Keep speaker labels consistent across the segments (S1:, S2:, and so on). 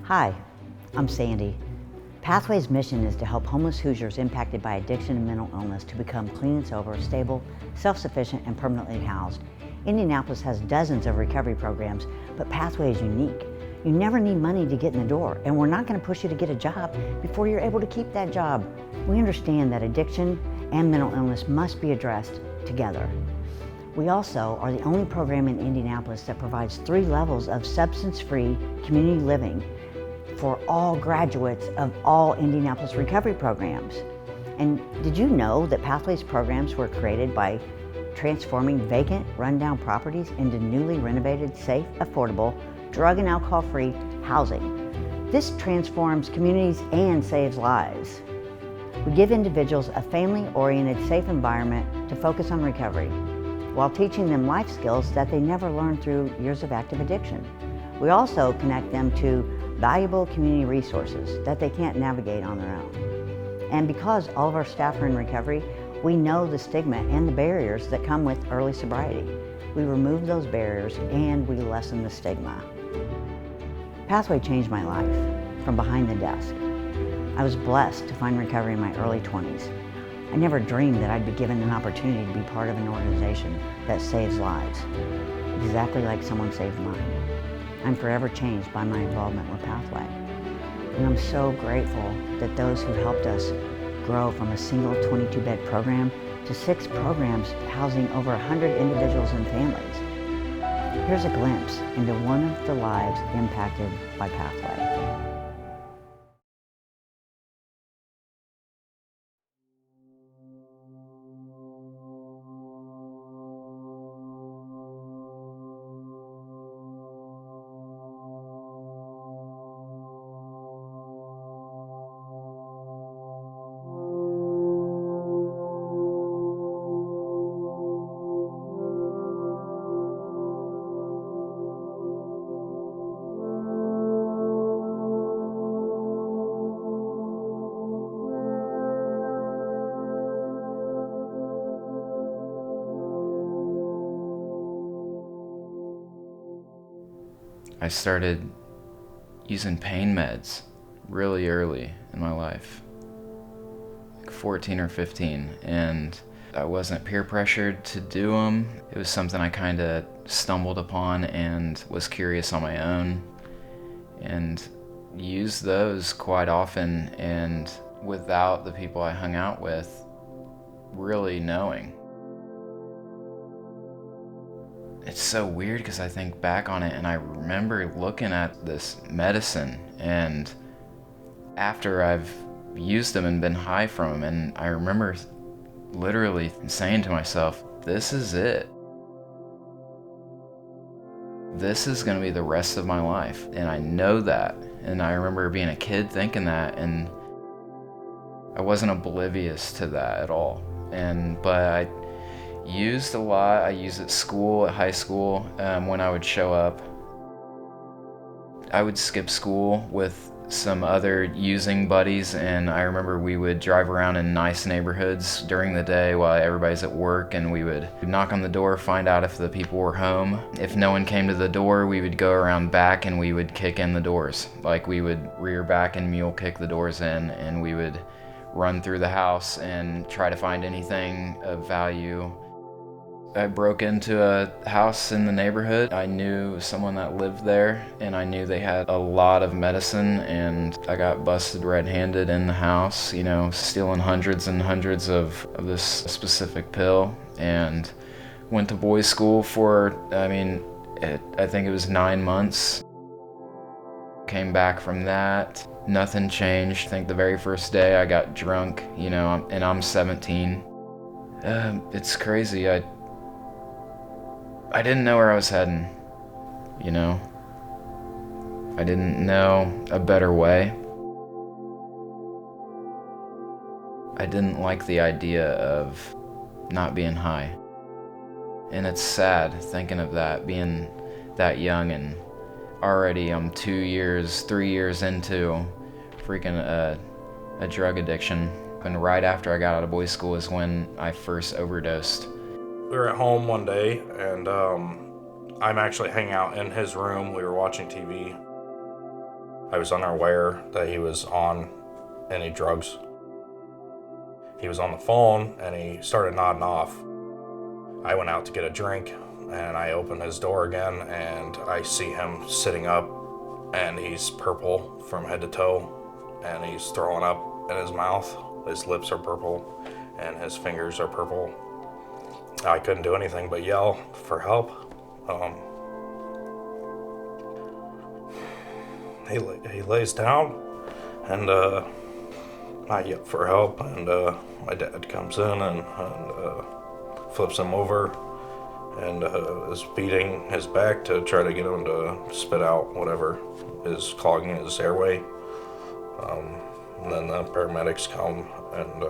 S1: Hi, I'm Sandy. Pathway's mission is to help homeless Hoosiers impacted by addiction and mental illness to become clean and sober, stable, self-sufficient, and permanently housed. Indianapolis has dozens of recovery programs, but Pathway is unique. You never need money to get in the door, and we're not going to push you to get a job before you're able to keep that job. We understand that addiction and mental illness must be addressed together. We also are the only program in Indianapolis that provides 3 levels of substance-free community living for all graduates of all Indianapolis recovery programs. And did you know that Pathways programs were created by transforming vacant, rundown properties into newly renovated, safe, affordable, drug and alcohol-free housing? This transforms communities and saves lives. We give individuals a family-oriented, safe environment to focus on recovery, while teaching them life skills that they never learned through years of active addiction. We also connect them to valuable community resources that they can't navigate on their own. And because all of our staff are in recovery, we know the stigma and the barriers that come with early sobriety. We remove those barriers and we lessen the stigma. Pathway changed my life from behind the desk. I was blessed to find recovery in my early 20s. I never dreamed that I'd be given an opportunity to be part of an organization that saves lives, exactly like someone saved mine. I'm forever changed by my involvement with Pathway. And I'm so grateful that those who helped us grow from a single 22-bed program to 6 programs housing over 100 individuals and families. Here's a glimpse into one of the lives impacted by Pathway.
S2: I started using pain meds really early in my life, like 14 or 15, and I wasn't peer pressured to do them. It was something I kind of stumbled upon and was curious on my own, and used those quite often, and without the people I hung out with really knowing. It's so weird because I think back on it and I remember looking at this medicine, and after I've used them and been high from them, and I remember literally saying to myself, this is it. This is going to be the rest of my life, and I know that. And I remember being a kid thinking that, and I wasn't oblivious to that at all. But I used a lot. I used at school, at high school, when I would show up. I would skip school with some other using buddies, and I remember we would drive around in nice neighborhoods during the day while everybody's at work, and we would knock on the door, find out if the people were home. If no one came to the door, we would go around back and we would kick in the doors. Like, we would rear back and mule kick the doors in, and we would run through the house and try to find anything of value. I broke into a house in the neighborhood. I knew someone that lived there, and I knew they had a lot of medicine, and I got busted red-handed in the house, stealing hundreds and hundreds of this specific pill, and went to boys' school for, I think it was 9 months. Came back from that, nothing changed. I think the very first day I got drunk, and I'm 17. It's crazy. I didn't know where I was heading, I didn't know a better way. I didn't like the idea of not being high. And it's sad thinking of that, being that young, and already I'm 2 years, 3 years into freaking a drug addiction. And right after I got out of boys' school is when I first overdosed.
S3: We were at home one day, and I'm actually hanging out in his room. We were watching TV. I was unaware that he was on any drugs. He was on the phone and he started nodding off. I went out to get a drink and I opened his door again and I see him sitting up and he's purple from head to toe and he's throwing up in his mouth. His lips are purple and his fingers are purple. I couldn't do anything but yell for help. He lays down and I yell for help, and my dad comes in and flips him over and is beating his back to try to get him to spit out whatever is clogging his airway. And then the paramedics come and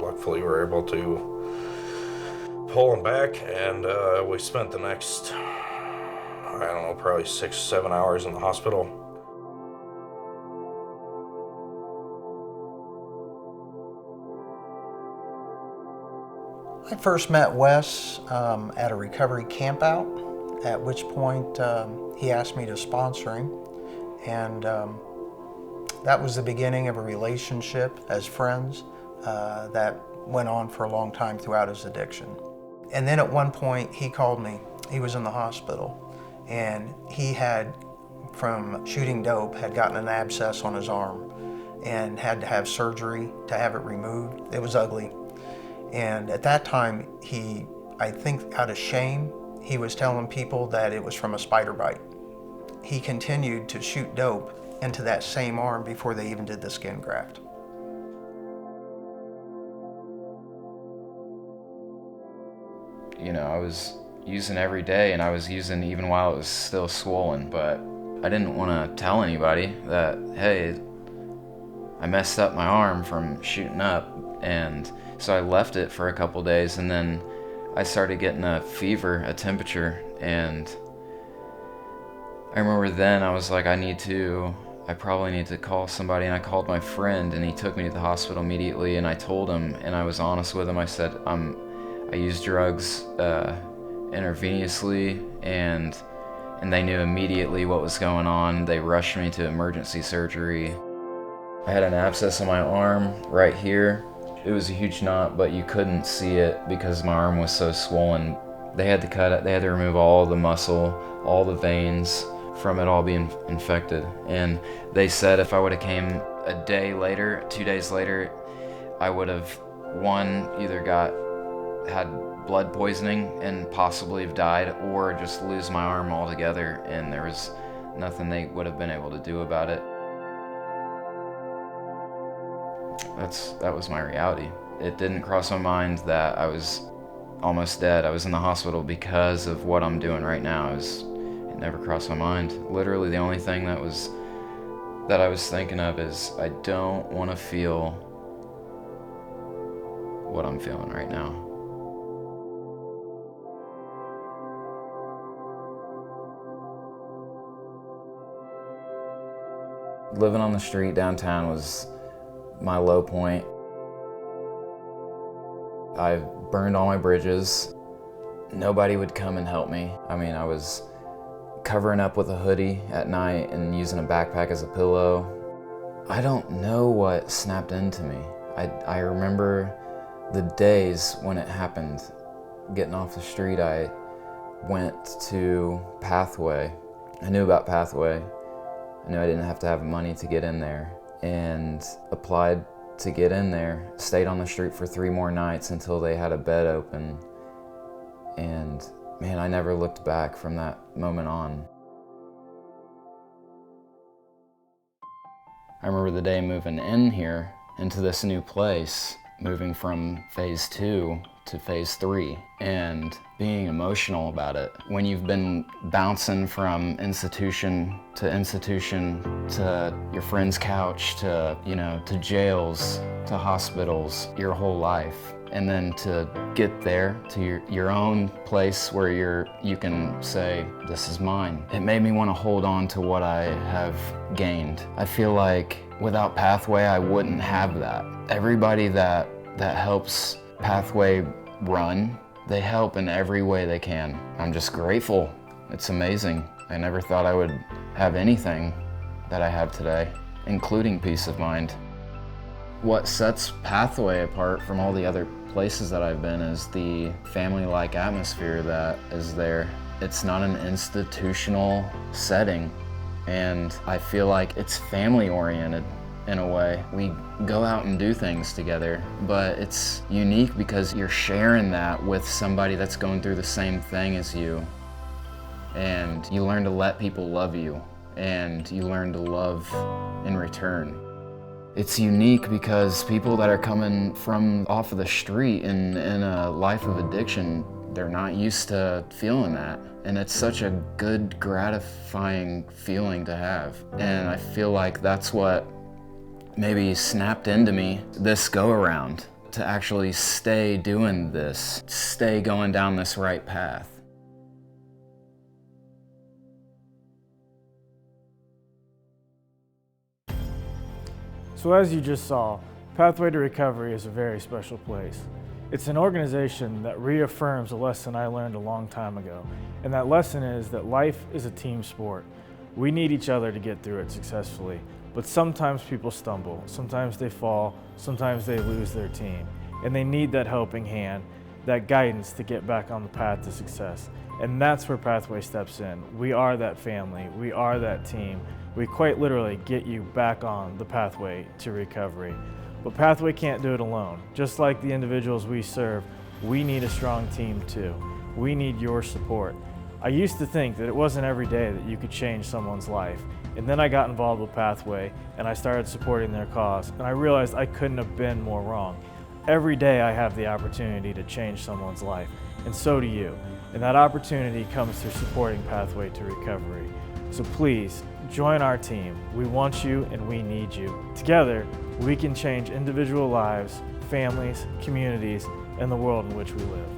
S3: luckily we're able to pull him back, and we spent the next, I don't know, probably 6-7 hours in the hospital.
S4: I first met Wes at a recovery campout, at which point he asked me to sponsor him, and that was the beginning of a relationship as friends that went on for a long time throughout his addiction. And then at one point he called me. He was in the hospital, and he had, from shooting dope, had gotten an abscess on his arm and had to have surgery to have it removed. It was ugly. And at that time, I think out of shame, he was telling people that it was from a spider bite. He continued to shoot dope into that same arm before they even did the skin graft.
S2: You know, I was using every day, and I was using even while it was still swollen, but I didn't want to tell anybody that, hey, I messed up my arm from shooting up. And so I left it for a couple days, and then I started getting a fever, a temperature, and I remember then I was like, I probably need to call somebody, and I called my friend, and he took me to the hospital immediately, and I told him, and I was honest with him. I said, I used drugs intravenously, and they knew immediately what was going on. They rushed me to emergency surgery. I had an abscess on my arm right here. It was a huge knot, but you couldn't see it because my arm was so swollen. They had to cut it, they had to remove all the muscle, all the veins from it all being infected. And they said if I would have came a day later, 2 days later, I would have, either had blood poisoning and possibly have died, or just lose my arm altogether, and there was nothing they would have been able to do about it. That was my reality. It didn't cross my mind that I was almost dead. I was in the hospital because of what I'm doing right now. It never crossed my mind. Literally the only thing that I was thinking of is, I don't want to feel what I'm feeling right now. Living on the street downtown was my low point. I burned all my bridges. Nobody would come and help me. I mean, I was covering up with a hoodie at night and using a backpack as a pillow. I don't know what snapped into me. I remember the days when it happened. Getting off the street, I went to Pathway. I knew about Pathway. I knew I didn't have to have money to get in there, and applied to get in there. Stayed on the street for 3 more nights until they had a bed open. And man, I never looked back from that moment on. I remember the day moving in here into this new place, moving from phase 2 to phase 3, and being emotional about it. When you've been bouncing from institution to your friend's couch to, to jails, to hospitals, your whole life. And then to get there to your own place where you can say, this is mine. It made me want to hold on to what I have gained. I feel like without Pathway, I wouldn't have that. Everybody that helps Pathway run, they help in every way they can. I'm just grateful. It's amazing. I never thought I would have anything that I have today, including peace of mind. What sets Pathway apart from all the other places that I've been is the family-like atmosphere that is there. It's not an institutional setting, and I feel like it's family-oriented in a way. We go out and do things together, but it's unique because you're sharing that with somebody that's going through the same thing as you. And you learn to let people love you, and you learn to love in return. It's unique because people that are coming from off of the street in a life of addiction, they're not used to feeling that. And it's such a good, gratifying feeling to have. And I feel like that's what maybe snapped into me this go around, to actually stay doing this, stay going down this right path.
S5: So as you just saw, Pathway to Recovery is a very special place. It's an organization that reaffirms a lesson I learned a long time ago, and that lesson is that life is a team sport. We need each other to get through it successfully, but sometimes people stumble, sometimes they fall, sometimes they lose their team, and they need that helping hand, that guidance to get back on the path to success. And that's where Pathway steps in. We are that family, we are that team. We quite literally get you back on the pathway to recovery. But Pathway can't do it alone. Just like the individuals we serve, we need a strong team too. We need your support. I used to think that it wasn't every day that you could change someone's life. And then I got involved with Pathway and I started supporting their cause. And I realized I couldn't have been more wrong. Every day I have the opportunity to change someone's life, and so do you. And that opportunity comes through supporting Pathway to Recovery. So please, join our team. We want you and we need you. Together, we can change individual lives, families, communities, and the world in which we live.